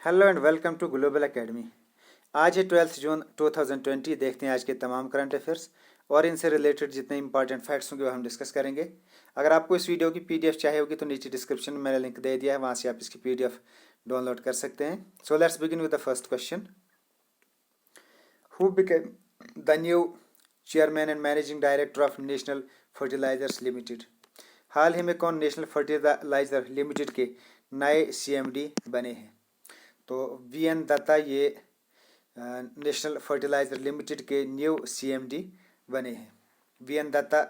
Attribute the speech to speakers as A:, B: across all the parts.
A: Hello and welcome to Global Academy. आज है 12 जून 2020। देखते हैं आज के तमाम करंट अफेयर्स और इनसे रिलेटेड जितने इंपॉर्टेंट फैक्ट्स होंगे वो हम डिस्कस करेंगे। अगर आपको इस वीडियो की पीडीएफ चाहिए होगी तो नीचे डिस्क्रिप्शन में मैंने लिंक दे दिया है, वहाँ से आप इसकी पीडीएफ डाउनलोड कर सकते हैं। So let's begin with the first question. Who became the new chairman and managing director of National Fertilizers Limited? हाल ही में कौन नेशनल फर्टिलाइजर लिमिटेड के नए सीएमडी बने हैं? तो वी एन दत्ता ये नेशनल फर्टिलाइजर लिमिटेड के न्यू सीएमडी बने हैं। V N Datta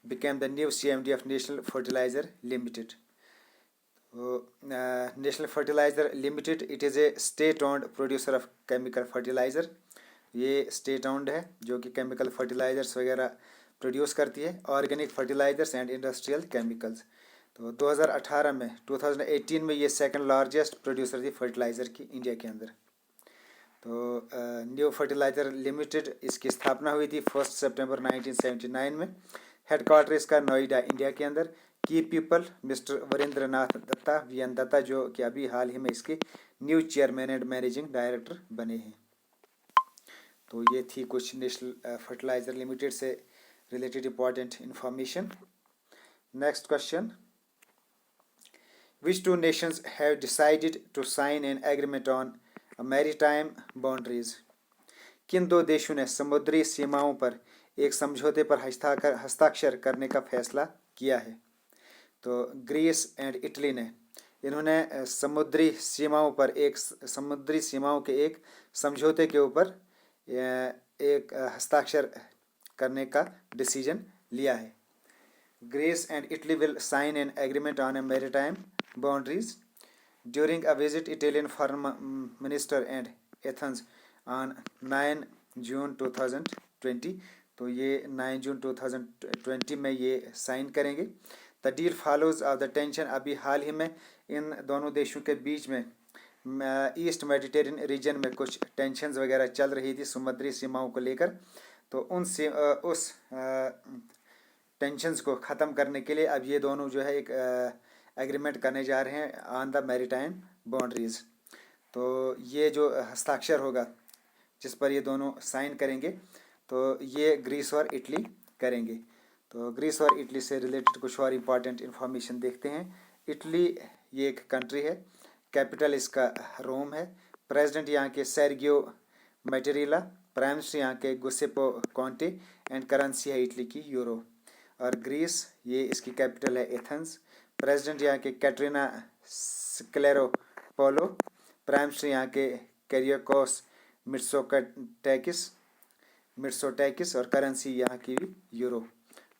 A: became the new CMD of National Fertilizer Limited. National Fertilizer Limited it is a state owned producer of chemical fertiliser. ये स्टेट ओन्ड है जो कि chemical fertilisers वगैरह produce करती है, organic fertilisers and industrial chemicals. तो 2018 में ये सेकंड लार्जेस्ट प्रोड्यूसर थी फर्टिलाइज़र की इंडिया के अंदर। तो न्यू फर्टिलाइज़र लिमिटेड इसकी स्थापना हुई थी 1 सितंबर 1979 में। हेडक्वार्टर इसका नोएडा इंडिया के अंदर। की people mister Varindra Nath Dutta, we N Dutta, जो कि अभी हाल ही में इसके new chairman and managing director बने हैं। तो ये थी कुछ नेशनल फर्टिलाइज़र लिमिटेड से related important information. Next question. Which two nations have decided to sign an agreement on maritime boundaries? किन दो देशों ने समुद्री सीमाओं पर एक समझौते पर हस्ताक्षर करने का फैसला किया है? तो ग्रीस एंड इटली ने इन्होंने समुद्री सीमाओं के एक समझौते के ऊपर एक हस्ताक्षर करने का डिसीजन लिया है। Greece and Italy will sign an agreement on a maritime boundaries during a visit Italian foreign minister and Athens on 9 जून 2020। तो ये 9 जून 2020 में ये साइन करेंगे। The deal follows of the tension. अभी हाल ही में इन दोनों देशों के बीच में ईस्ट मेडिटेरियन रीजन में कुछ टेंशन्स वगैरह चल रही थी समुद्री सीमाओं को लेकर। तो उस टेंशन्स को ख़त्म करने के लिए अब ये दोनों जो है एक एग्रीमेंट करने जा रहे हैं ऑन द मैरीटाइम बाउंड्रीज़। तो ये जो हस्ताक्षर होगा जिस पर ये दोनों साइन करेंगे तो ये ग्रीस और इटली करेंगे। तो ग्रीस और इटली से रिलेटेड कुछ और इम्पॉर्टेंट इन्फॉर्मेशन देखते हैं। इटली ये एक कंट्री है, कैपिटल इसका रोम है, प्रेसिडेंट यहाँ के सेर्गियो मैटेरिला, प्राइम मिनिस्टर यहाँ के गुसेपो कॉन्टे एंड करेंसी है इटली की यूरो। और ग्रीस ये इसकी कैपिटल है एथेंस, प्रेसिडेंट यहाँ के कैटरीना स्क्लेरोपोलो, प्राइम मिनिस्टर यहाँ के कैरियोकोस मिट्सोटैकिस और करेंसी यहाँ की यूरो।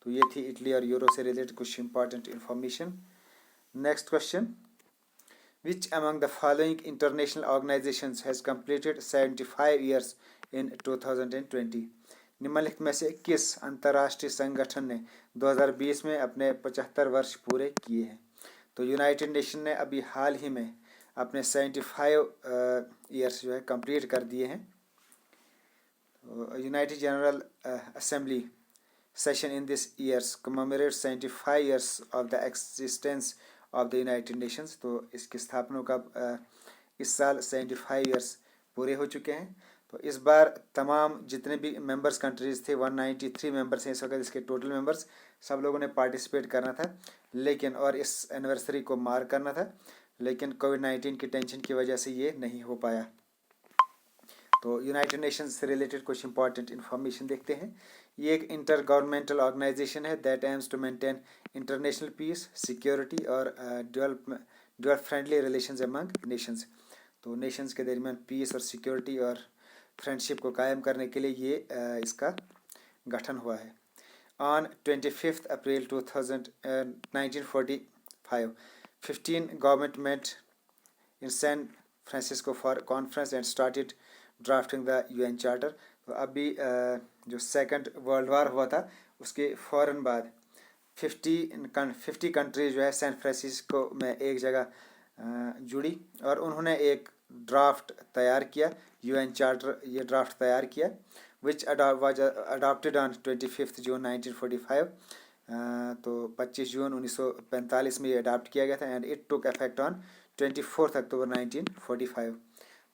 A: तो ये थी इटली और यूरो से रिलेटेड कुछ important information. Next question. Which among the following international organizations has completed 75 years in 2020? निम्नलिखित में से किस अंतर्राष्ट्रीय संगठन ने 2020 में अपने 75 वर्ष पूरे किए हैं? तो यूनाइटेड नेशन ने अभी हाल ही में अपने 75 ईयर्स जो है कंप्लीट कर दिए हैं। United general assembly session in this years commemorates 75 years of the existence of the United Nations। तो इसकी स्थापना का इस साल 75 ईयर्स पूरे हो चुके हैं। तो इस बार तमाम जितने भी मेंबर्स कंट्रीज़ थे 193 मेंबर्स हैं इस वक्त इसके टोटल मेंबर्स, सब लोगों ने पार्टिसिपेट करना था लेकिन और इस एनिवर्सरी को मार्क करना था, लेकिन कोविड-19 की टेंशन की वजह से ये नहीं हो पाया। तो यूनाइटेड नेशंस से रिलेटेड कुछ इंपॉर्टेंट इन्फॉर्मेशन देखते हैं। ये एक इंटर गवर्नमेंटल ऑर्गेनाइजेशन है that aims to maintain international peace, security और develop friendly relations among nations. तो नेशंस के दरमियान पीस और सिक्योरिटी और फ्रेंडशिप को कायम करने के लिए ये इसका गठन हुआ है। On 25 April 1945 15 government met in San Francisco for conference and started drafting the UN charter. तो अभी जो सेकंड वर्ल्ड वार हुआ था उसके फ़ौरन बाद 50 कंट्रीज जो है सैन फ्रांसिस्को में एक जगह जुड़ी और उन्होंने एक ड्राफ्ट तैयार किया, यूएन चार्टर ये ड्राफ्ट तैयार किया विच वाज अडॉप्टेड ऑन 25 जून 1945। तो 25 जून 1945 में ये अडॉप्ट किया गया था and it took effect on 24 October 1945।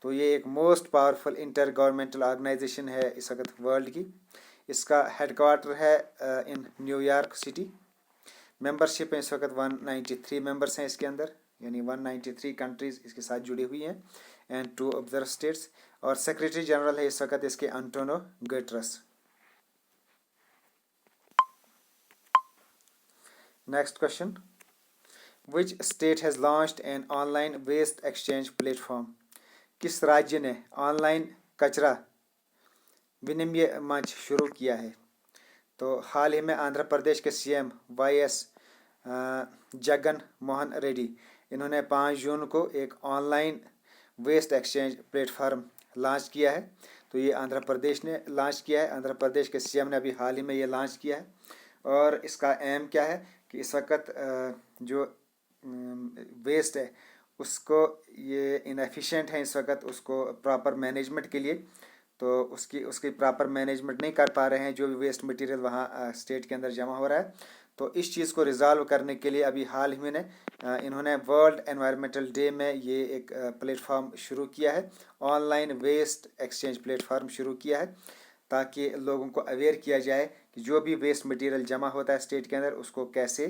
A: तो ये एक most powerful intergovernmental organisation है इस वक्त वर्ल्ड की। इसका हेडक्वार्टर है इन न्यूयॉर्क सिटी। मेंबरशिप है इस वक्त 193 मेंबर्स हैं इसके अंदर, यानी 193 कंट्रीज इसके साथ जुड़ी हुई हैं एंड 2 ऑब्जर्वर स्टेट्स। और सेक्रेटरी जनरल है इस वक्त इसके Antonio Guterres. Next question, which state has launched an online waste exchange platform? किस राज्य ने ऑनलाइन कचरा विनिमय मंच शुरू किया है? तो हाल ही में आंध्र प्रदेश के सीएम YS जगन मोहन रेड्डी, इन्होंने 5 जून को एक online waste exchange platform launch किया है। तो ये आंध्र प्रदेश ने लॉन्च किया है, आंध्र प्रदेश के सीएम ने अभी हाल ही में ये लॉन्च किया है। और इसका एम क्या है कि इस वक्त जो वेस्ट है उसको, ये इनएफिशिएंट है इस वक्त, उसको प्रॉपर मैनेजमेंट के लिए, तो उसकी प्रॉपर मैनेजमेंट नहीं कर पा रहे हैं जो भी वेस्ट मटेरियल वहाँ स्टेट के अंदर जमा हो रहा है। तो इस चीज़ को रिजॉल्व करने के लिए अभी हाल ही में इन्होंने वर्ल्ड एनवायरमेंटल डे में ये एक प्लेटफॉर्म शुरू किया है, ऑनलाइन वेस्ट एक्सचेंज प्लेटफॉर्म शुरू किया है, ताकि लोगों को अवेयर किया जाए कि जो भी वेस्ट मटेरियल जमा होता है स्टेट के अंदर उसको कैसे,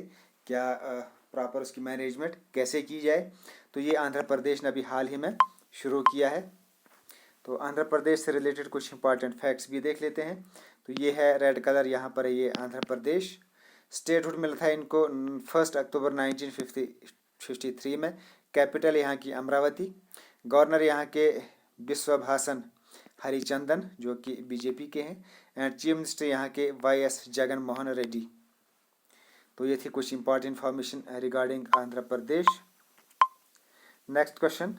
A: क्या प्रॉपर उसकी मैनेजमेंट कैसे की जाए। तो ये आंध्र प्रदेश ने अभी हाल ही में शुरू किया है। तो आंध्र प्रदेश से रिलेटेड कुछ इंपॉर्टेंट फैक्ट्स भी देख लेते हैं। तो ये है रेड कलर, यहाँ पर है ये आंध्र प्रदेश। स्टेटहुड मिला था इनको 1 अक्टूबर 1953 में। कैपिटल यहाँ की अमरावती। गवर्नर यहाँ के विश्वभासन हरिचंदन जो कि बीजेपी के हैं। एंड चीफ मिनिस्टर यहाँ के YS जगन मोहन रेड्डी। तो ये थी कुछ important information regarding Andhra Pradesh. Next question,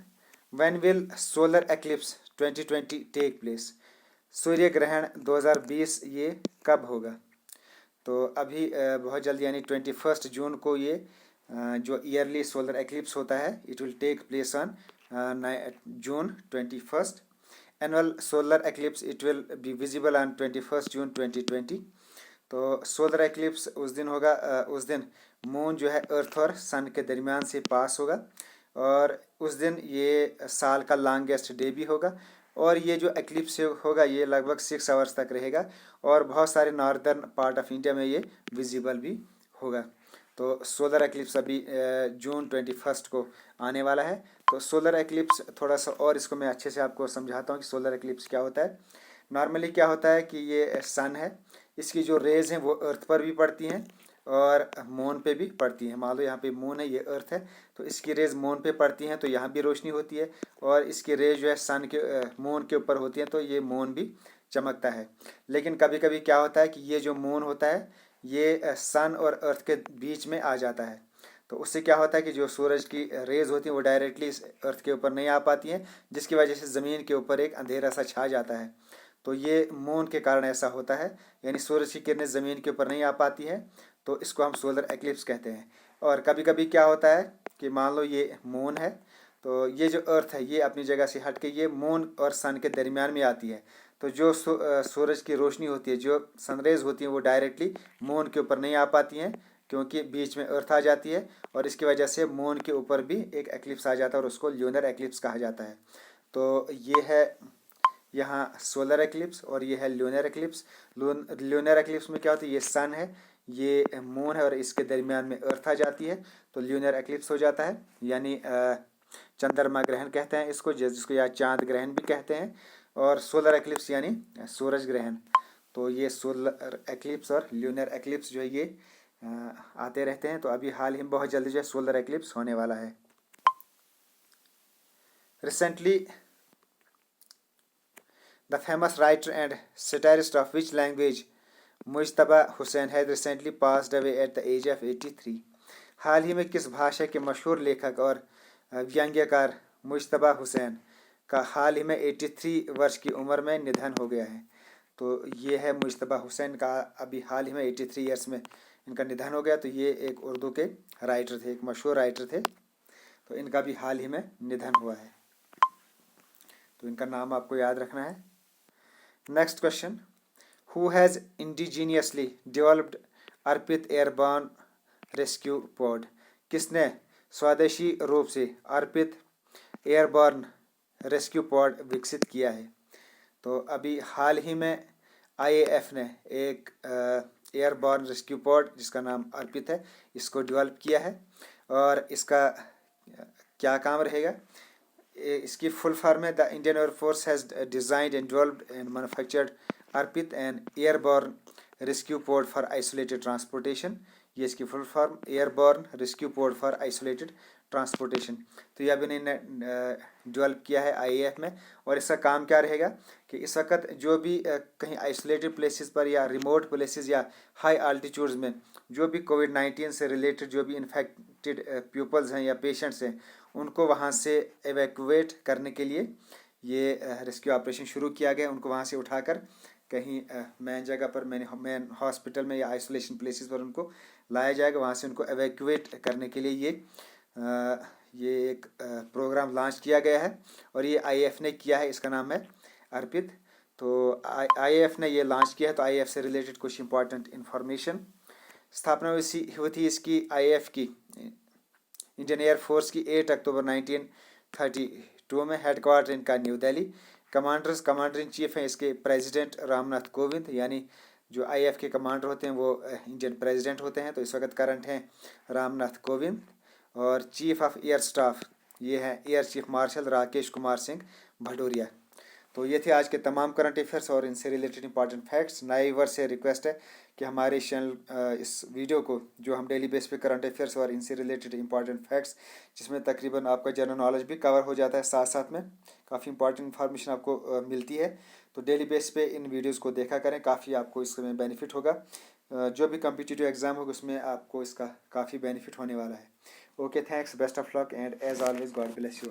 A: when will solar eclipse 2020 take place? सूर्य ग्रहण 2020 ये कब होगा? तो अभी बहुत जल्दी यानी 21 जून को ये जो ईयरली सोलर एक्लिप्स होता है, it will take place on June 21st. Annual solar eclipse it will be visible on 21 June 2020। तो सोलर एक्लिप्स उस दिन होगा, उस दिन मून जो है अर्थ और सन के दरमियान से पास होगा, और उस दिन ये साल का लॉन्गेस्ट डे भी होगा। और ये जो एक्लिप्स होगा ये लगभग 6 आवर्स तक रहेगा, और बहुत सारे नॉर्दर्न पार्ट ऑफ इंडिया में ये विजिबल भी होगा। तो सोलर एक्लिप्स अभी जून 21 को आने वाला है। तो सोलर एक्लिप्स थोड़ा सा और इसको मैं अच्छे से आपको समझाता हूँ कि सोलर एक्लिप्स क्या होता है। नॉर्मली क्या होता है कि ये सन है, इसकी जो रेज़ हैं वो अर्थ पर भी पड़ती हैं और मून पे भी पड़ती हैं। मान लो यहाँ पे मून है, ये अर्थ है, तो इसकी रेज़ मून पे पड़ती हैं तो यहाँ भी रोशनी होती है, और इसकी रेज़ जो है सन के मून के ऊपर होती हैं तो ये मून भी चमकता है। लेकिन कभी कभी क्या होता है कि ये जो मून होता है ये सन और अर्थ के बीच में आ जाता है, तो उससे क्या होता है कि जो सूरज की रेज़ होती हैं वो डायरेक्टली अर्थ के ऊपर नहीं आ पाती हैं, जिसकी वजह से ज़मीन के ऊपर एक अंधेरा सा छा जाता है। तो ये मून के कारण ऐसा होता है, यानी सूरज की किरणें ज़मीन के ऊपर नहीं आ पाती हैं, तो इसको हम सोलर एक्लिप्स कहते हैं। और कभी कभी क्या होता है कि मान लो ये मून है, तो ये जो अर्थ है ये अपनी जगह से हट के ये मून और सन के दरमियान में आती है, तो जो सूरज की रोशनी होती है, जो सनरेज होती हैं वो डायरेक्टली मून के ऊपर नहीं आ पाती हैं, क्योंकि बीच में अर्थ आ जाती है, और इसकी वजह से मून के ऊपर भी एक एक्लिप्स आ जाता है और उसको ल्यूनर एक्लिप्स कहा जाता है। तो ये है यहाँ सोलर एक्लिप्स और ये है ल्यूनर एक्लिप्स। ल्यूनर एक्लिप्स में क्या होता है, ये सन है, ये मून है, और इसके दरमियान में अर्थ आ जाती है, तो ल्यूनर एक्लिप्स हो जाता है, यानी चंद्रमा ग्रहण कहते हैं इसको, जिसको या चांद ग्रहण भी कहते हैं। और सोलर एक्लिप्स यानी सूरज ग्रहण। तो ये सोलर एक्लिप्स और ल्यूनर एक्लिप्स जो है ये आते रहते हैं। तो अभी हाल ही में बहुत जल्दी जो है सोलर एक्लिप्स होने वाला है। Recently the famous writer and satirist of which language Mujtaba Hussain had recently passed away at the age of 83। हाल ही में किस भाषा के मशहूर लेखक और व्यंग्यकार मुजतबा हुसैन का हाल ही में 83 वर्ष की उम्र में निधन हो गया है? तो ये है मुजतबा हुसैन का अभी हाल ही में 83 ईयर्स में इनका निधन हो गया। तो ये एक उर्दू के राइटर थे, एक मशहूर राइटर थे, तो इनका भी हाल ही में निधन हुआ है, तो इनका नाम आपको याद रखना है। Next question, who has indigenously developed Arpit airborne rescue pod? किसने स्वदेशी रूप से अर्पित एयरबॉर्न रेस्क्यू पॉड विकसित किया है। तो अभी हाल ही में IAF ने एक एयरबॉर्न रेस्क्यू पॉड जिसका नाम अर्पित है, इसको डेवलप किया है। और इसका क्या काम रहेगा, इसकी फुल फॉर्म है the Indian Air Force has designed and developed and manufactured ARPIT an airborne rescue pod for isolated transportation. ये इसकी full form airborne rescue pod for isolated transportation. तो ये अभी इन्होंने डेवलप किया है IAF में। और इसका काम क्या रहेगा कि इस वक्त जो भी कहीं आइसोलेटेड प्लेसेस पर या रिमोट प्लेसेस या हाई आल्टीट्यूड्स में जो भी कोविड-19 से रिलेटेड जो भी इन्फेक्टेड पीपल्स हैं या पेशेंट्स हैं, उनको वहाँ से एवैक्यूएट करने के लिए ये रेस्क्यू ऑपरेशन शुरू किया गया। उनको वहाँ से उठाकर कहीं मेन जगह पर मेन हॉस्पिटल में या आइसोलेशन प्लेसेस पर उनको लाया जाएगा। वहाँ से उनको एवैक्यूएट करने के लिए ये एक प्रोग्राम लॉन्च किया गया है और ये IAF ने किया है। इसका नाम है अर्पित। तो IAF ने ये लॉन्च किया है। तो IAF से रिलेटेड कुछ इंपॉर्टेंट इन्फॉर्मेशन। स्थापना हुई थी इसकी IAF की इंडियन एयरफोर्स की 8 अक्टूबर 1932 में। हेडक्वार्टर इनका new Delhi. Commander in chief हैं इसके प्रेसिडेंट रामनाथ कोविंद, यानी जो IAF के कमांडर होते हैं वो इंडियन प्रेसिडेंट होते हैं। तो इस वक्त करंट हैं रामनाथ कोविंद। और चीफ ऑफ एयर स्टाफ ये हैं air chief marshal Rakesh Kumar Singh Bhadauria. तो ये थे आज के तमाम करंट अफेयर्स और इनसे रिलेटेड इंपॉर्टेंट फैक्ट्स। नए व्यूअर्स से रिक्वेस्ट है कि हमारे इस चैनल इस वीडियो को जो हम डेली बेस पे करंट अफेयर्स और इनसे रिलेटेड इंपॉर्टेंट फैक्ट्स जिसमें तकरीबन आपका जनरल नॉलेज भी कवर हो जाता है, साथ साथ में काफ़ी इंपॉर्टेंट इन्फॉर्मेशन आपको मिलती है। तो डेली बेस पे इन वीडियोज़ को देखा करें, काफ़ी आपको इसमें बेनिफिट होगा। जो भी कम्पिटिटिव एग्जाम होगा उसमें आपको इसका काफ़ी बेनिफिट होने वाला है। Okay, thanks, best of luck and as always God bless you.